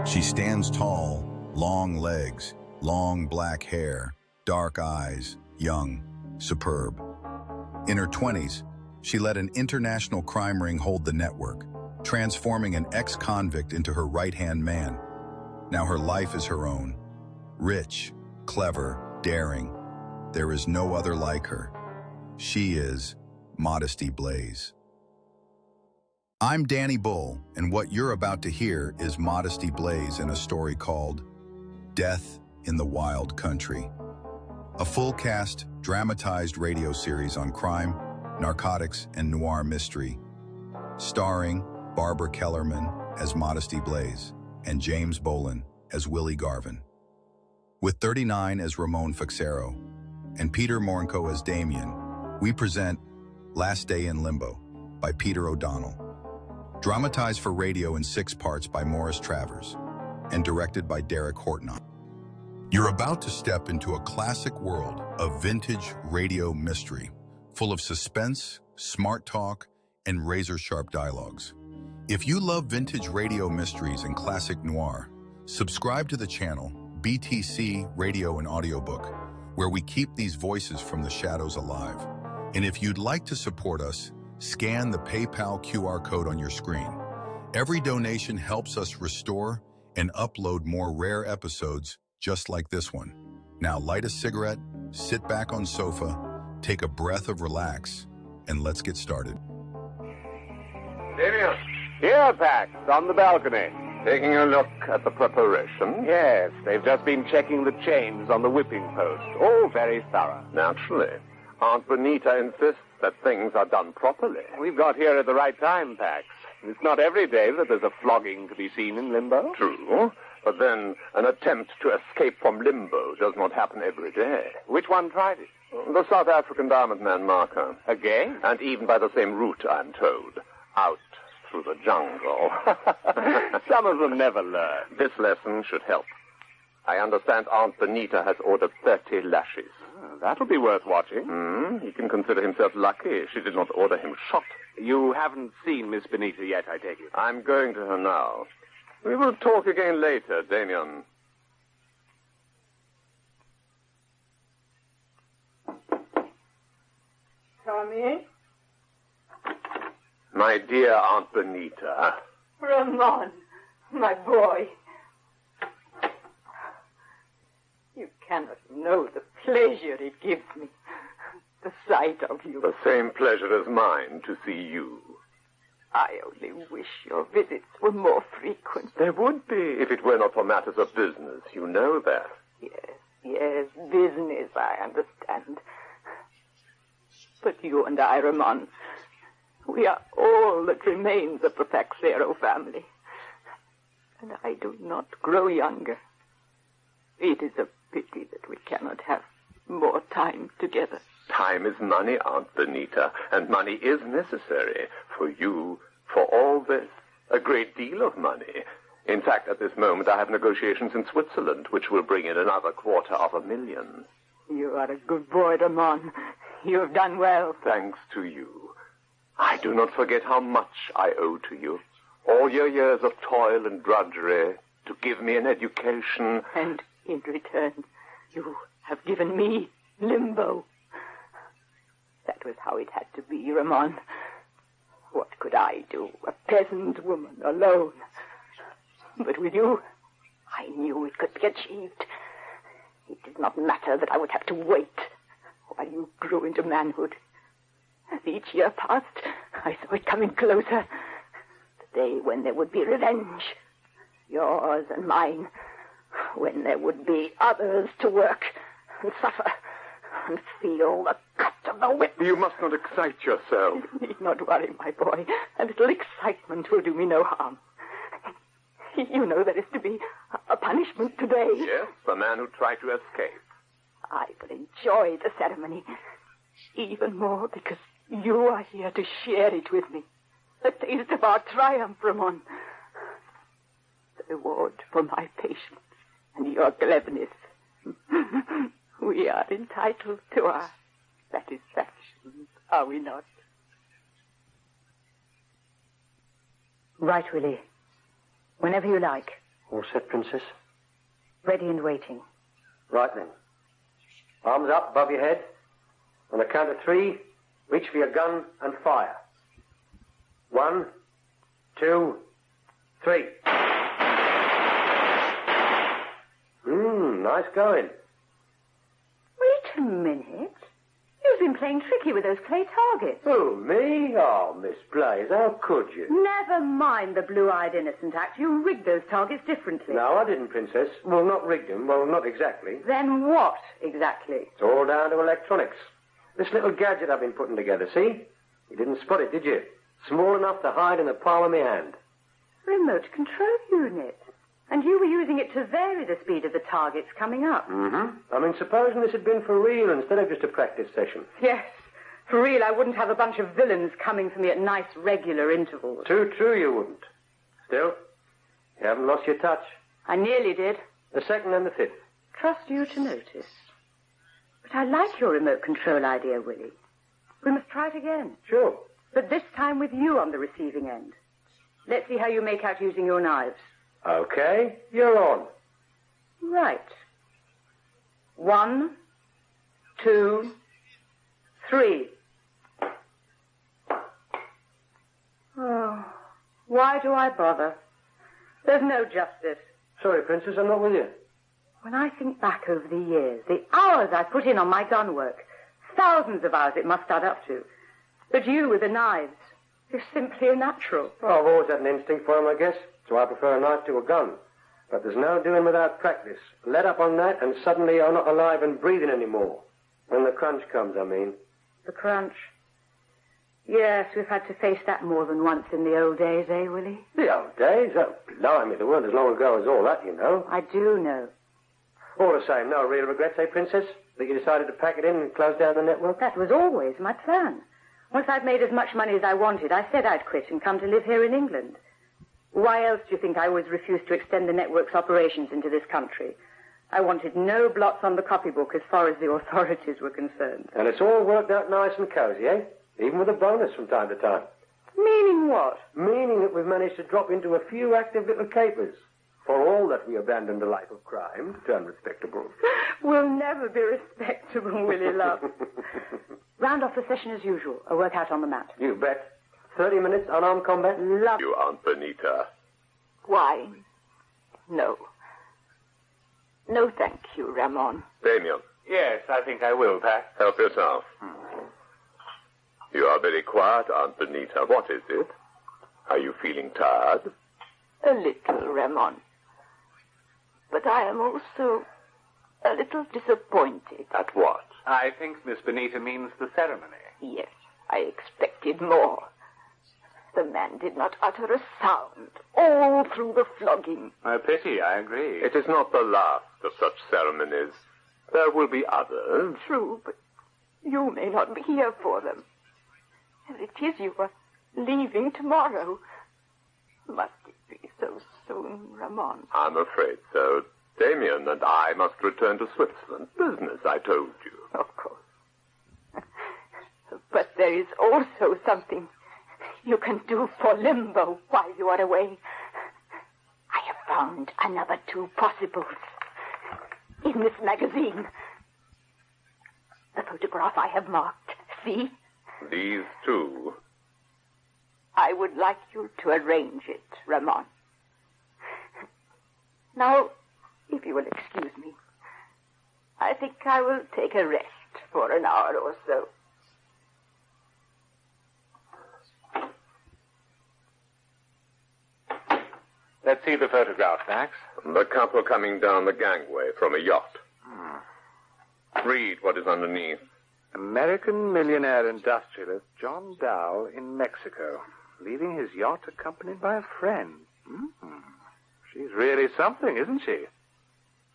She stands tall, long legs, long black hair, dark eyes, young, superb. In her 20s, she let an international crime ring hold the network, transforming an ex-convict into her right-hand man. Now her life is her own. Rich, clever, daring. There is no other like her. She is Modesty Blaise. I'm Danny Bull, and what you're about to hear is Modesty Blaise in a story called Death in the Wild Country. A full-cast, dramatized radio series on crime, narcotics, and noir mystery, starring Barbara Kellerman as Modesty Blaise and James Bolin as Willie Garvin. With 39 as Ramon Fixero and Peter Morinco as Damien, we present Last Day in Limbo by Peter O'Donnell. Dramatized for radio in 6 parts by Morris Travers and directed by Derek Horton. You're about to step into a classic world of vintage radio mystery, full of suspense, smart talk, and razor-sharp dialogues. If you love vintage radio mysteries and classic noir, subscribe to the channel BTC Radio and Audiobook, where we keep these voices from the shadows alive. And if you'd like to support us, scan the PayPal QR code on your screen. Every donation helps us restore and upload more rare episodes just like this one. Now light a cigarette, sit back on sofa, take a breath of relax, and let's get started. Damien. Here, Pax, on the balcony. Taking a look at the preparation? Yes, they've just been checking the chains on the whipping post. All very thorough. Naturally. Aunt Benita insists that things are done properly. We've got here at the right time, Pax. It's not every day that there's a flogging to be seen in Limbo. True. But then an attempt to escape from Limbo does not happen every day. Which one tried it? The South African Diamond Man marker. Again? And even by the same route, I'm told. Out through the jungle. Some of them never learn. This lesson should help. I understand Aunt Benita has ordered 30 lashes. That'll be worth watching. He can consider himself lucky she did not order him shot. You haven't seen Miss Benita yet, I take it. I'm going to her now. We will talk again later, Damien. Come in. My dear Aunt Benita. Ramon, my boy. You cannot know the pleasure it gives me, the sight of you. The same pleasure as mine to see you. I only wish your visits were more frequent. There would be, if it were not for matters of business. You know that. Yes, business, I understand. But you and I, Ramon, we are all that remains of the Fixero family. And I do not grow younger. It is a pity that we cannot have more time together. Time is money, Aunt Benita, and money is necessary for you, for all this. A great deal of money. In fact, at this moment, I have negotiations in Switzerland, which will bring in another $250,000. You are a good boy, Ramon. You have done well. Thanks to you. I do not forget how much I owe to you. All your years of toil and drudgery to give me an education. And in return, you have given me Limbo. That was how it had to be, Ramon. What could I do, a peasant woman, alone? But with you, I knew it could be achieved. It did not matter that I would have to wait while you grew into manhood. As each year passed, I saw it coming closer. The day when there would be revenge, yours and mine, when there would be others to work and suffer and feel the cut of the whip. You must not excite yourself. You need not worry, my boy. A little excitement will do me no harm. You know there is to be a punishment today. Yes, the man who tried to escape. I will enjoy the ceremony even more because you are here to share it with me. A taste of our triumph, Ramon. The reward for my patience and your cleverness. We are entitled to our satisfactions, are we not? Right, Willie. Whenever you like. All set, Princess? Ready and waiting. Right then. Arms up above your head. On the count of 3, reach for your gun and fire. 1, 2, 3. Nice going. Wait a minute. You've been playing tricky with those clay targets. Who, me? Oh, Miss Blaise, how could you? Never mind the blue-eyed innocent act. You rigged those targets differently. No, I didn't, Princess. Well, not rigged them. Well, not exactly. Then what exactly? It's all down to electronics. This little gadget I've been putting together, see? You didn't spot it, did you? Small enough to hide in the palm of my hand. Remote control unit. And you were using it to vary the speed of the targets coming up. Mm-hmm. I mean, supposing this had been for real instead of just a practice session. Yes. For real, I wouldn't have a bunch of villains coming for me at nice, regular intervals. Too true you wouldn't. Still, you haven't lost your touch. I nearly did. The 2nd and the 5th. Trust you to notice. But I like your remote control idea, Willie. We must try it again. Sure. But this time with you on the receiving end. Let's see how you make out using your knives. Okay, you're on. Right. 1, 2, 3. Oh, why do I bother? There's no justice. Sorry, Princess, I'm not with you. When I think back over the years, the hours I put in on my gun work, thousands of hours it must add up to. But you with the knives, you're simply a natural. Well, I've always had an instinct for them, I guess. So I prefer a knife to a gun. But there's no doing without practice. Let up on that, and suddenly you're not alive and breathing anymore. When the crunch comes, I mean. The crunch. Yes, we've had to face that more than once in the old days, eh, Willie? The old days? Oh, blimey, they weren't as long ago as all that, you know. I do know. All the same, no real regrets, eh, Princess? That you decided to pack it in and close down the network? That was always my plan. Once I'd made as much money as I wanted, I said I'd quit and come to live here in England. Why else do you think I always refused to extend the network's operations into this country? I wanted no blots on the copybook as far as the authorities were concerned. And it's all worked out nice and cozy, eh? Even with a bonus from time to time. Meaning what? Meaning that we've managed to drop into a few active little capers. For all that we abandoned a life of crime, turned respectable. We'll never be respectable, Willie love. Round off the session as usual. A workout on the mat. You bet. 30 minutes unarmed combat? Love You, Aunt Benita. Wine? No. No, thank you, Ramon. Damien. Yes, I think I will, Pat. Help yourself. You are very quiet, Aunt Benita. What is it? Are you feeling tired? A little, Ramon. But I am also a little disappointed. At what? I think Miss Benita means the ceremony. Yes, I expected more. The man did not utter a sound all through the flogging. A pity, I agree. It is not the last of such ceremonies. There will be others. True, but you may not be here for them. And it is you are leaving tomorrow. Must it be so soon, Ramon? I'm afraid so. Damien and I must return to Switzerland. Business, I told you. Of course. But there is also something you can do for Limbo while you are away. I have found another 2 possibles in this magazine. The photograph I have marked. See? These 2. I would like you to arrange it, Ramon. Now, if you will excuse me, I think I will take a rest for an hour or so. Let's see the photograph, Max. The couple coming down the gangway from a yacht. Read what is underneath. American millionaire industrialist John Dall in Mexico, leaving his yacht accompanied by a friend. She's really something, isn't she?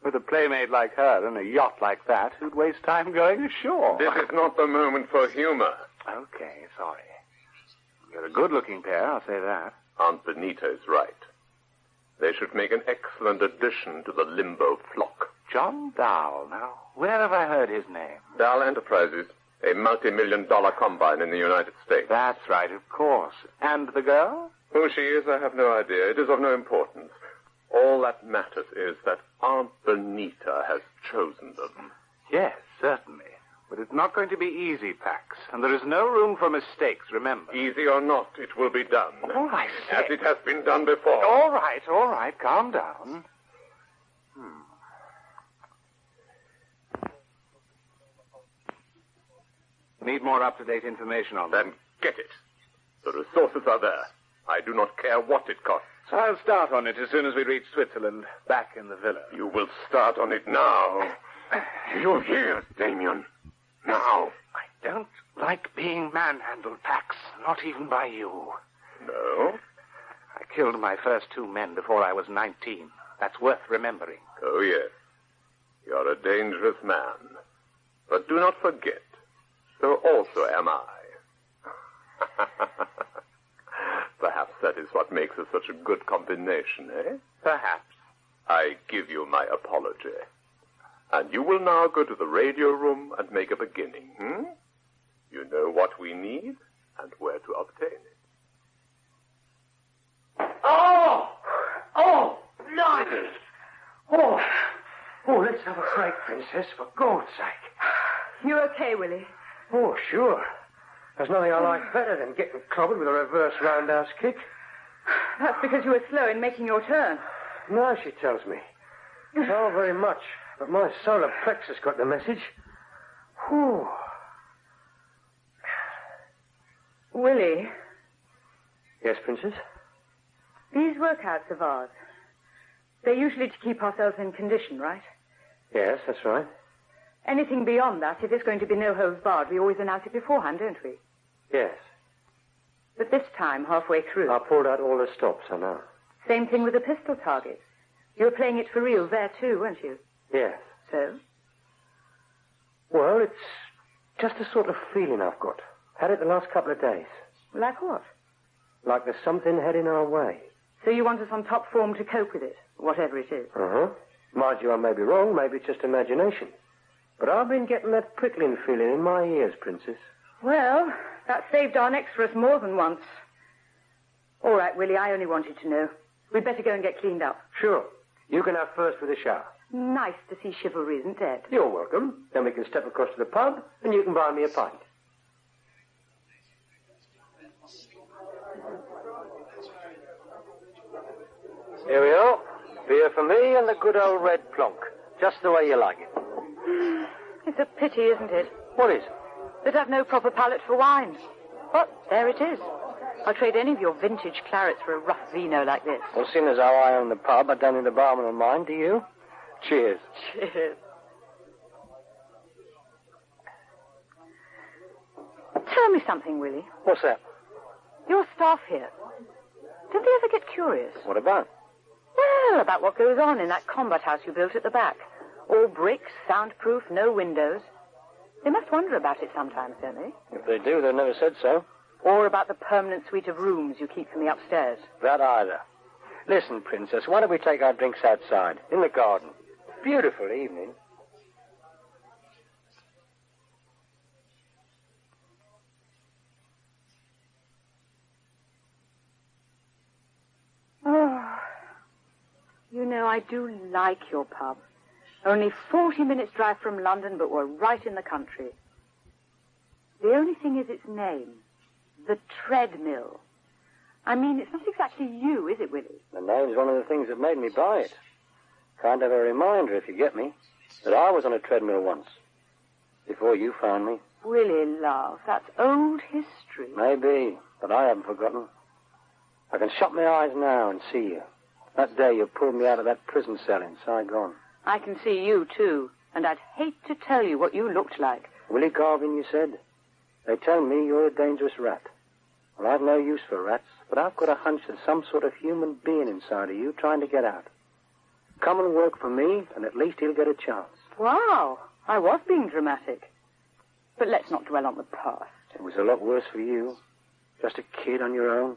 With a playmate like her and a yacht like that, who'd waste time going ashore? This is not the moment for humor. Okay, sorry. You're a good-looking pair, I'll say that. Aunt Benita is right. They should make an excellent addition to the Limbo flock. John Dall. Now, where have I heard his name? Dall Enterprises, a multi-million-dollar combine in the United States. That's right, of course. And the girl? Who she is, I have no idea. It is of no importance. All that matters is that Aunt Benita has chosen them. Yes, certainly. But it's not going to be easy, Pax. And there is no room for mistakes, remember. Easy or not, it will be done. Oh, I say. As it has been done before. All right. Calm down. Need more up-to-date information on them. Then get it. The resources are there. I do not care what it costs. I'll start on it as soon as we reach Switzerland, back in the villa. You will start on it now. You hear, Damien? Now. I don't like being manhandled, Pax, not even by you. No? I killed my first 2 men before I was 19. That's worth remembering. Oh, yes. You're a dangerous man. But do not forget, so also am I. Perhaps that is what makes us such a good combination, eh? Perhaps. I give you my apology. And you will now go to the radio room and make a beginning, You know what we need and where to obtain it. Oh, blimey. Oh, let's have a break, Princess, for God's sake. You okay, Willie? Oh, sure. There's nothing I like better than getting clobbered with a reverse roundhouse kick. That's because you were slow in making your turn. No, she tells me. Oh, very much. But my solar plexus got the message. Whew. Willie, Yes, Princess? these workouts of ours, they're usually to keep ourselves in condition, right? Yes, that's right. Anything beyond that, if it's going to be no holds barred, we always announce it beforehand, don't we? Yes. But this time, halfway through, I pulled out all the stops, I know. same thing with the pistol target. You were playing it for real there too, weren't you? Yes. So? Well, it's just a sort of feeling I've got. Had it the last couple of days. Like what? Like there's something heading our way. So you want us on top form to cope with it, whatever it is? Uh-huh. Mind you, I may be wrong. Maybe it's just imagination. But I've been getting that prickling feeling in my ears, Princess. Well, that saved our necks for us more than once. All right, Willie, I only wanted to know. We'd better go and get cleaned up. Sure. You can have first with a shower. Nice to see chivalry isn't dead. You're welcome. Then we can step across to the pub and you can buy me a pint. Here we are. Beer for me and the good old red plonk. Just the way you like it. It's a pity, isn't it, What is? that I've no proper palate for wine. But there it is. I'll trade any of your vintage clarets for a rough vino like this. Well, seeing as how I own the pub, I don't need the barman on mine, do you? Cheers. Cheers. Tell me something, Willie. What's that? Your staff here, don't they ever get curious? What about? Well, about what goes on in that combat house you built at the back. All bricks, soundproof, no windows. They must wonder about it sometimes, don't they? If they do, they've never said so. Or about the permanent suite of rooms you keep for me upstairs. That either. Listen, Princess, why don't we take our drinks outside, in the garden? Beautiful evening. Oh, you know, I do like your pub. Only 40 minutes drive from London, but we're right in the country. The only thing is its name. The Treadmill. I mean, it's not exactly you, is it, Willie? The name's one of the things that made me buy it. Kind of a reminder, if you get me, that I was on a treadmill once. Before you found me. Willie, love, that's old history. Maybe, but I haven't forgotten. I can shut my eyes now and see you. That day you pulled me out of that prison cell in Saigon. I can see you, too, and I'd hate to tell you what you looked like. Willie Garvin, you said? They tell me you're a dangerous rat. Well, I've no use for rats, but I've got a hunch there's some sort of human being inside of you trying to get out. Come and work for me, and at least he'll get a chance. Wow, I was being dramatic. But let's not dwell on the past. It was a lot worse for you. Just a kid on your own,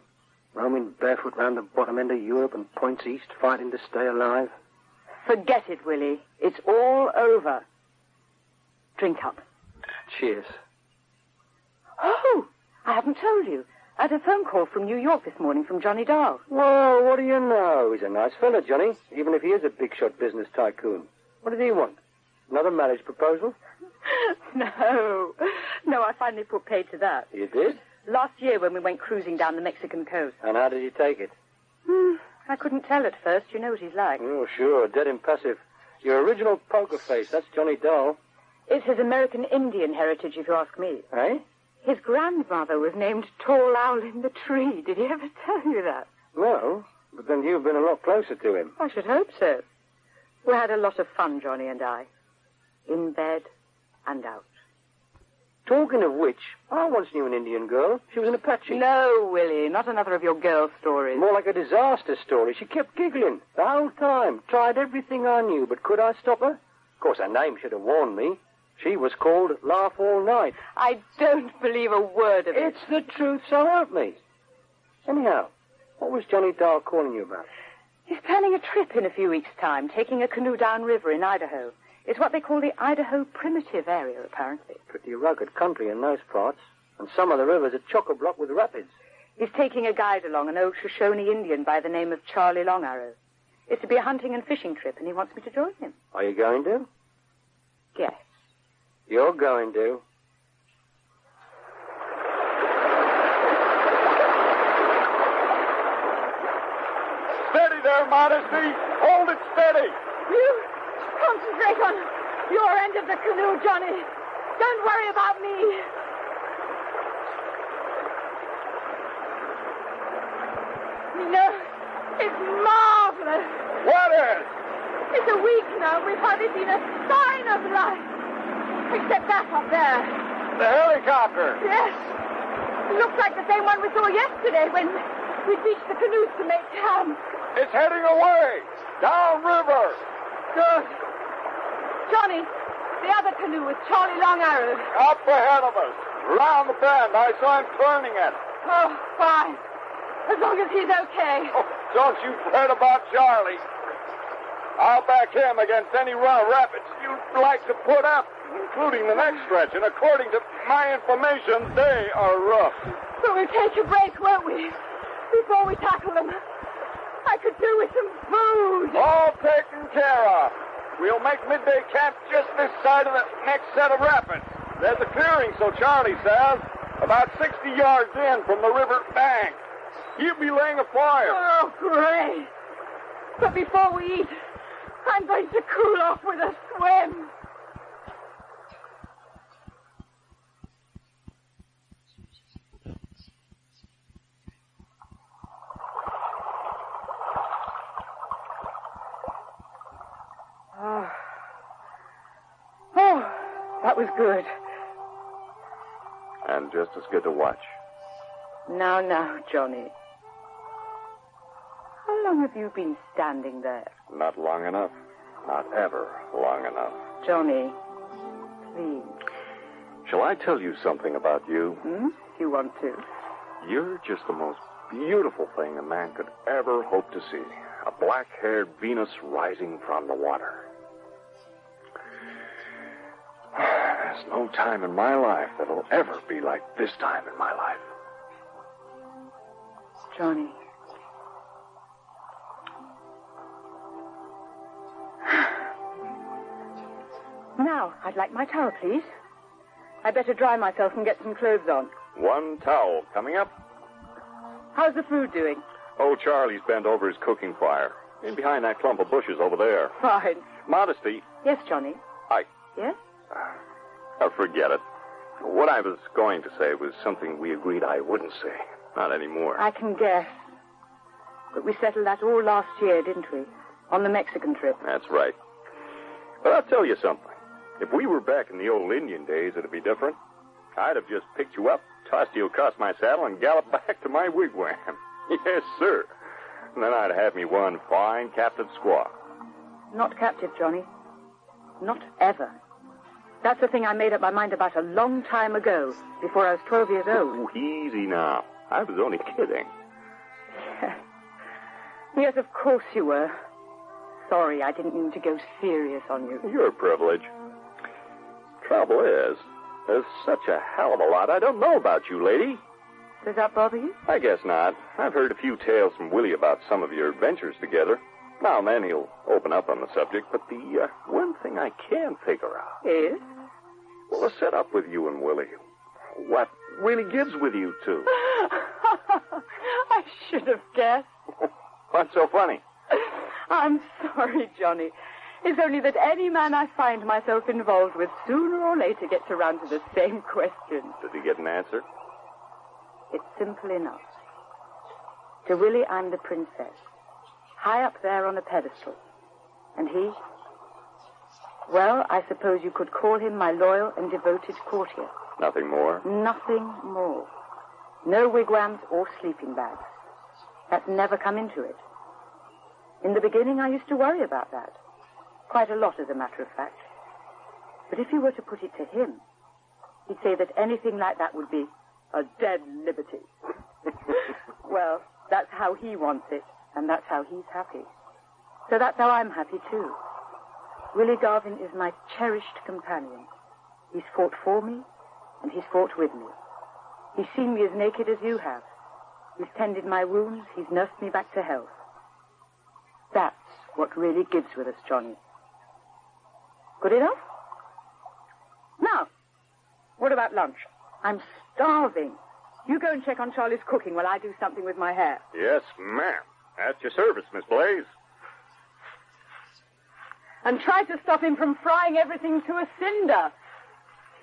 roaming barefoot round the bottom end of Europe and points east, fighting to stay alive. Forget it, Willie. It's all over. Drink up. Cheers. Oh, I haven't told you. I had a phone call from New York this morning from Johnny Dall. Well, what do you know? He's a nice fella, Johnny, even if he is a big-shot business tycoon. What does he want? Another marriage proposal? No, I finally put paid to that. You did? Last year when we went cruising down the Mexican coast. And how did he take it? I couldn't tell at first. You know what he's like. Oh, sure, dead impassive. Your original poker face, that's Johnny Dall. It's his American Indian heritage, if you ask me. Eh? His grandmother was named Tall Owl in the Tree. Did he ever tell you that? No, but then you've been a lot closer to him. I should hope so. We had a lot of fun, Johnny and I. In bed and out. Talking of which, I once knew an Indian girl. She was an Apache. No, Willie, not another of your girl stories. More like a disaster story. She kept giggling the whole time. Tried everything I knew, but could I stop her? Of course, her name should have warned me. She was called Laugh All Night. I don't believe a word of it. It's the truth, so help me. Anyhow, what was Johnny Dall calling you about? He's planning a trip in a few weeks' time, taking a canoe downriver in Idaho. It's what they call the Idaho Primitive Area, apparently. Pretty rugged country in those parts. And some of the rivers are chock-a-block with rapids. He's taking a guide along, an old Shoshone Indian by the name of Charlie Long Arrow. It's to be a hunting and fishing trip, and he wants me to join him. Are you going to? Yes. You're going to. Steady there, Modesty. Hold it steady. You concentrate on your end of the canoe, Johnny. Don't worry about me. You know, it's marvelous. What is? It's a week now. We've hardly seen a sign of life. Except that up there. The helicopter. Yes. It looks like the same one we saw yesterday when we beached the canoes to make camp. It's heading away. Downriver. Good. Johnny, the other canoe with Charlie Long Arrow. Up ahead of us. Round the bend. I saw him turning it. Oh, fine. As long as he's okay. Oh, don't you fret about Charlie. I'll back him against any run of rapids you'd like to put up, including the next stretch. And according to my information, they are rough. But we'll take a break, won't we? Before we tackle them. I could do with some food. All taken care of. We'll make midday camp just this side of the next set of rapids. There's a clearing, so Charlie says, about 60 yards in from the river bank. He'll be laying a fire. Oh, great. But before we eat, I'm going to cool off with a swim. Oh, that was good. And just as good to watch. Now, Johnny. How long have you been standing there? Not long enough. Not ever long enough. Johnny, please. Shall I tell you something about you? If you want to. You're just the most beautiful thing a man could ever hope to see. A black-haired Venus rising from the water. There's no time in my life that'll ever be like this time in my life. Johnny. Now, I'd like my towel, please. I'd better dry myself and get some clothes on. One towel coming up. How's the food doing? Oh, Charlie's bent over his cooking fire. In behind that clump of bushes over there. Fine. Modesty. Yes, Johnny. Yes? Forget it. What I was going to say was something we agreed I wouldn't say. Not anymore. I can guess. But we settled that all last year, didn't we? On the Mexican trip. That's right. But I'll tell you something. If we were back in the old Indian days, it'd be different. I'd have just picked you up, tossed you across my saddle, and galloped back to my wigwam. Yes, sir. And then I'd have me one fine captive squaw. Not captive, Johnny. Not ever. That's the thing I made up my mind about a long time ago, before I was 12 years old. Oh, easy now. I was only kidding. Yes, of course you were. Sorry, I didn't mean to go serious on you. Your privilege. Trouble is, there's such a hell of a lot I don't know about you, lady. Does that bother you? I guess not. I've heard a few tales from Willie about some of your adventures together. Now and then he'll open up on the subject, but the one thing I can't figure out... Is? Well, the setup with you and Willie. What really gives with you two? I should have guessed. What's so funny? I'm sorry, Johnny. It's only that any man I find myself involved with sooner or later gets around to the same question. Does he get an answer? It's simple enough. To Willie, I'm the princess, high up there on a pedestal. And he? Well, I suppose you could call him my loyal and devoted courtier. Nothing more? Nothing more. No wigwams or sleeping bags. That never come into it. In the beginning, I used to worry about that. Quite a lot, as a matter of fact. But if you were to put it to him, he'd say that anything like that would be a dead liberty. Well, that's how he wants it, and that's how he's happy. So that's how I'm happy, too. Willie Garvin is my cherished companion. He's fought for me, and he's fought with me. He's seen me as naked as you have. He's tended my wounds. He's nursed me back to health. That's what really gives with us, Johnny. Good enough? Now, what about lunch? I'm starving. You go and check on Charlie's cooking while I do something with my hair. Yes, ma'am. At your service, Miss Blaise. And try to stop him from frying everything to a cinder.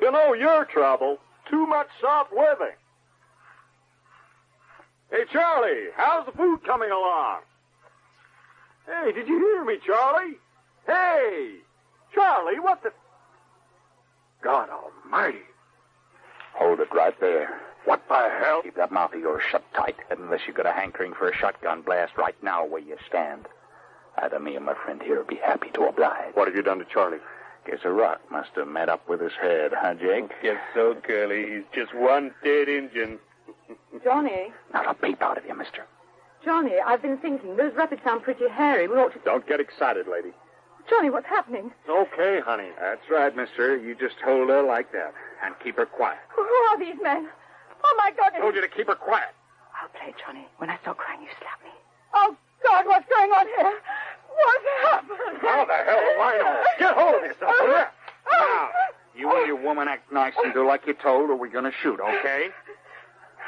You know your trouble. Too much soft living. Hey, Charlie, how's the food coming along? Hey, did you hear me, Charlie? Hey! Charlie, what the... God almighty. Hold it right there. What the hell? Keep that mouth of yours shut tight, unless you've got a hankering for a shotgun blast right now where you stand. Either me or my friend here will be happy to oblige. What have you done to Charlie? Guess a rock must have met up with his head, huh, Jake? Guess so, Curly. He's just one dead Injun. Johnny. Not a peep out of you, mister. Johnny, I've been thinking. Those rapids sound pretty hairy. We ought to... Don't get excited, lady. Johnny, what's happening? Okay, honey. That's right, mister. You just hold her like that and keep her quiet. Who are these men? Oh, my God. I told you to keep her quiet. I'll play, Johnny. When I start crying, you slap me. Oh, God, what's going on here? What's happened? How the hell do I know? Get hold of yourself, will you? Now, you and your woman act nice and do like you're told, or we're going to shoot, okay?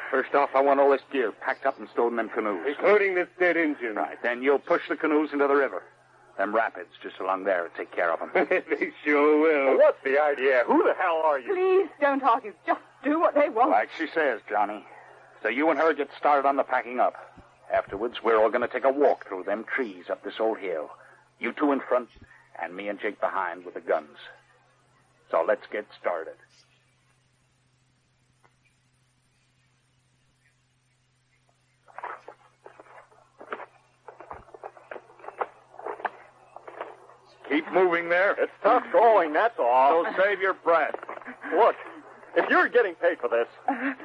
First off, I want all this gear packed up and stowed in them canoes. Including this dead Injun. Right, then you'll push the canoes into the river. Them rapids just along there will take care of them. They sure will. Well, what's the idea? Who the hell are you? Please don't argue. Just do what they want. Like she says, Johnny. So you and her get started on the packing up. Afterwards, we're all going to take a walk through them trees up this old hill. You two in front, and me and Jake behind with the guns. So let's get started. Keep moving there. It's tough going, that's all. So save your breath. Look, if you're getting paid for this,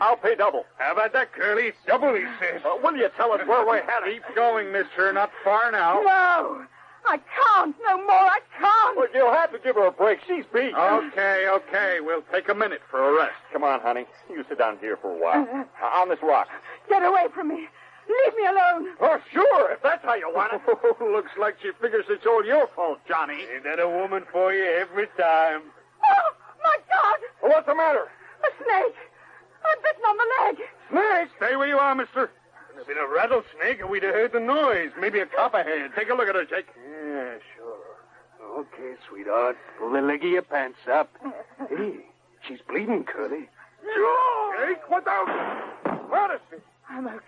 I'll pay double. How about that, Curly? Double, he says. Will you tell us where we're headed? Keep going, mister. Not far now. No, I can't. No more. I can't. Look, you'll have to give her a break. She's beat. Okay. We'll take a minute for a rest. Come on, honey. You sit down here for a while. On this rock. Get away from me. Leave me alone. Oh, sure, if that's how you want it. Looks like she figures it's all your fault, Johnny. Ain't that a woman for you every time? Oh, my God. Well, what's the matter? A snake. I'm bitten on the leg. Snake? Stay where you are, mister. If it'd been a rattlesnake, we'd have heard the noise. Maybe a copperhead. Take a look at her, Jake. Yeah, sure. Okay, sweetheart. Pull the leg of your pants up. Hey, she's bleeding, Curly. Jake, what the... Modesty. I'm okay.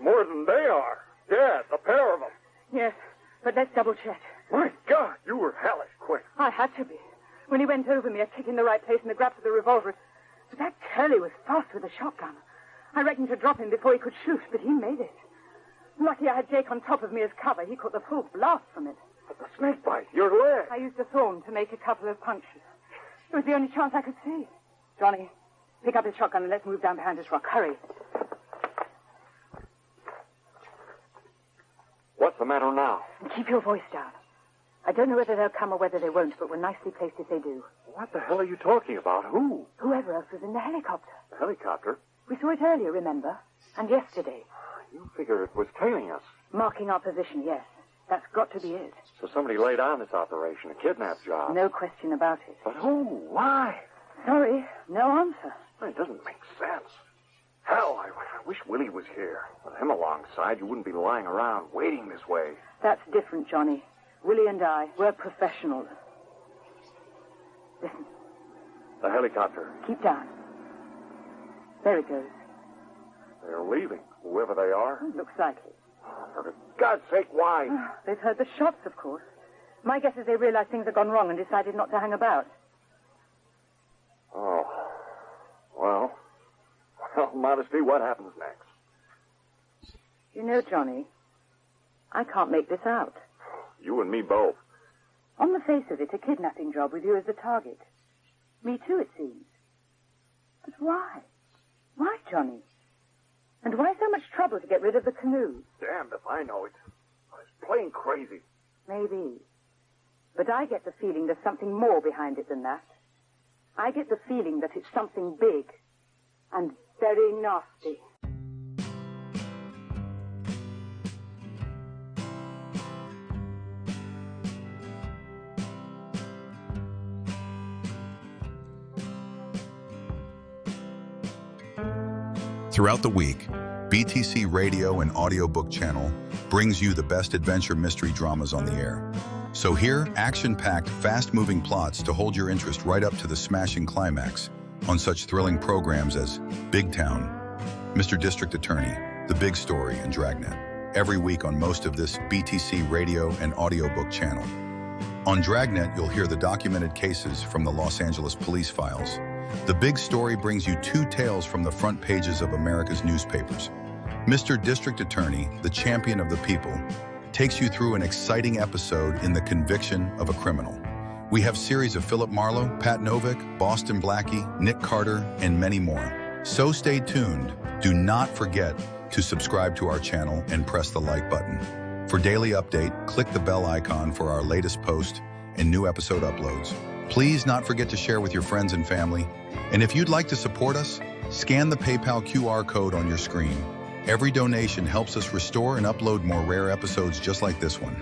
More than they are. Yeah, the pair of them. Yes, but let's double check. My God, you were hellish quick. I had to be. When he went over me, I kicked in the right place and the grab for the revolver. But that Curly was fast with a shotgun. I reckoned to drop him before he could shoot, but he made it. Lucky I had Jake on top of me as cover. He caught the full blast from it. But the snake bite, your leg. I used a thorn to make a couple of punctures. It was the only chance I could see. Johnny, pick up his shotgun and let's move down behind this rock. Hurry. What's the matter now? And keep your voice down. I don't know whether they'll come or whether they won't, but we're nicely placed if they do. What the hell are you talking about? Who? Whoever else was in the helicopter. Helicopter? We saw it earlier, remember? And yesterday. You figure it was tailing us. Marking our position, yes. That's got to be it. So somebody laid on this operation, a kidnap job. No question about it. But who? Why? Sorry, no answer. It doesn't make sense. Hell, I wish Willie was here. With him alongside, you wouldn't be lying around waiting this way. That's different, Johnny. Willie and I, we're professionals. Listen. The helicopter. Keep down. There it goes. They're leaving, whoever they are. Looks like it. For God's sake, why? They've heard the shots, of course. My guess is they realized things had gone wrong and decided not to hang about. Oh. Well, Modesty, what happens next? You know, Johnny, I can't make this out. You and me both. On the face of it, a kidnapping job with you as the target. Me too, it seems. But why? Why, Johnny? And why so much trouble to get rid of the canoe? Damned if I know it. It's plain crazy. Maybe. But I get the feeling there's something more behind it than that. I get the feeling that it's something big and very nasty. Throughout the week, BTC Radio and Audiobook channel brings you the best adventure mystery dramas on the air. So here, action-packed, fast-moving plots to hold your interest right up to the smashing climax on such thrilling programs as Big Town, Mr. District Attorney, The Big Story, and Dragnet, every week on most of this BTC Radio and Audiobook channel. On Dragnet, you'll hear the documented cases from the Los Angeles police files. The Big Story brings you two tales from the front pages of America's newspapers. Mr. District Attorney, the champion of the people, takes you through an exciting episode in the conviction of a criminal. We have series of Philip Marlowe, Pat Novick, Boston Blackie, Nick Carter, and many more. So stay tuned. Do not forget to subscribe to our channel and press the like button. For daily update, click the bell icon for our latest post and new episode uploads. Please not forget to share with your friends and family. And if you'd like to support us, scan the PayPal QR code on your screen. Every donation helps us restore and upload more rare episodes just like this one.